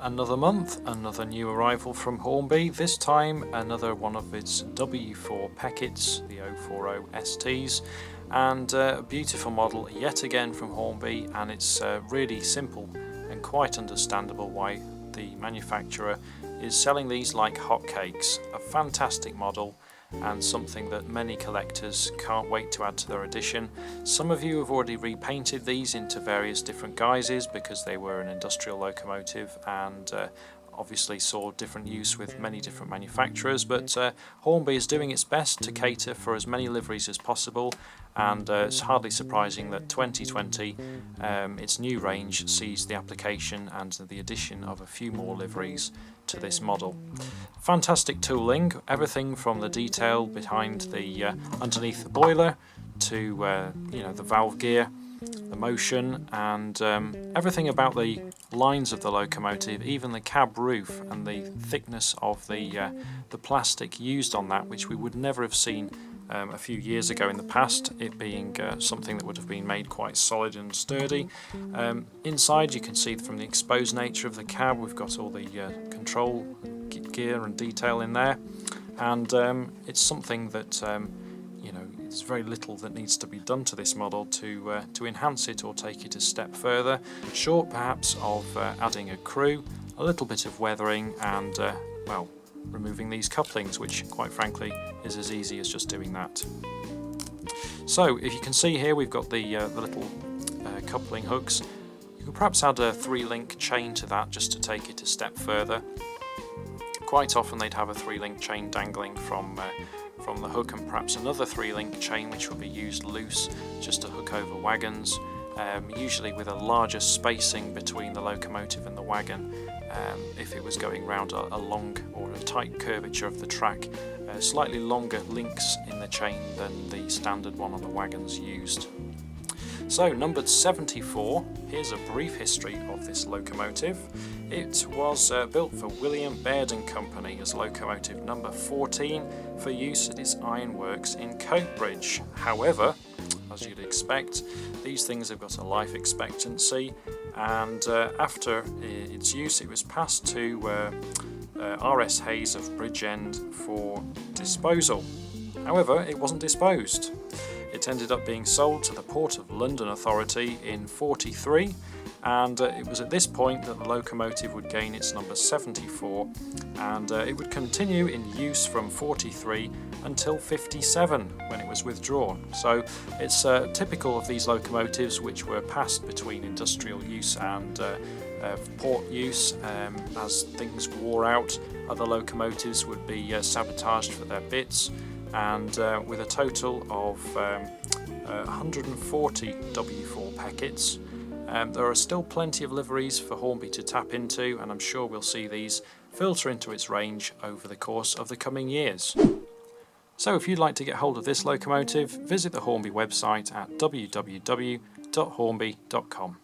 Another month, another new arrival from Hornby, this time another one of its W4 Pecketts, the 040 STs, and a beautiful model yet again from Hornby, and it's really simple and quite understandable why the manufacturer is selling these like hotcakes. A fantastic model and something that many collectors can't wait to add to their edition. Some of you have already repainted these into various different guises because they were an industrial locomotive and obviously saw different use with many different manufacturers, but Hornby is doing its best to cater for as many liveries as possible, and it's hardly surprising that 2020 its new range sees the application and the addition of a few more liveries to this model. Fantastic tooling, everything from the detail behind the underneath the boiler to the valve gear, the motion, and everything about the lines of the locomotive, even the cab roof and the thickness of the plastic used on that, which we would never have seen a few years ago in the past, it being something that would have been made quite solid and sturdy. Inside you can see from the exposed nature of the cab, we've got all the control gear and detail in there, and it's something that there's very little that needs to be done to this model to enhance it or take it a step further, short perhaps of adding a crew, a little bit of weathering, and removing these couplings, which quite frankly is as easy as just doing that. So if you can see here, we've got the little coupling hooks. You could perhaps add a 3-link chain to that just to take it a step further. Quite often they'd have a 3-link chain dangling from the hook, and perhaps another 3-link chain which will be used loose just to hook over wagons, usually with a larger spacing between the locomotive and the wagon if it was going round a long or a tight curvature of the track. Slightly longer links in the chain than the standard one on the wagons used. So, numbered 74, here's a brief history of this locomotive. It was built for William Baird and Company as locomotive number 14 for use at its ironworks in Coatbridge. However, as you'd expect, these things have got a life expectancy, and after its use it was passed to R.S. Hayes of Bridgend for disposal. However, it wasn't disposed. It ended up being sold to the Port of London Authority in '43, and it was at this point that the locomotive would gain its number 74, and it would continue in use from '43 until '57 when it was withdrawn. So it's typical of these locomotives which were passed between industrial use and port use. As things wore out, other locomotives would be sabotaged for their bits, and with a total of 140 W4 Pecketts, there are still plenty of liveries for Hornby to tap into, and I'm sure we'll see these filter into its range over the course of the coming years. So if you'd like to get hold of this locomotive, visit the Hornby website at www.hornby.com.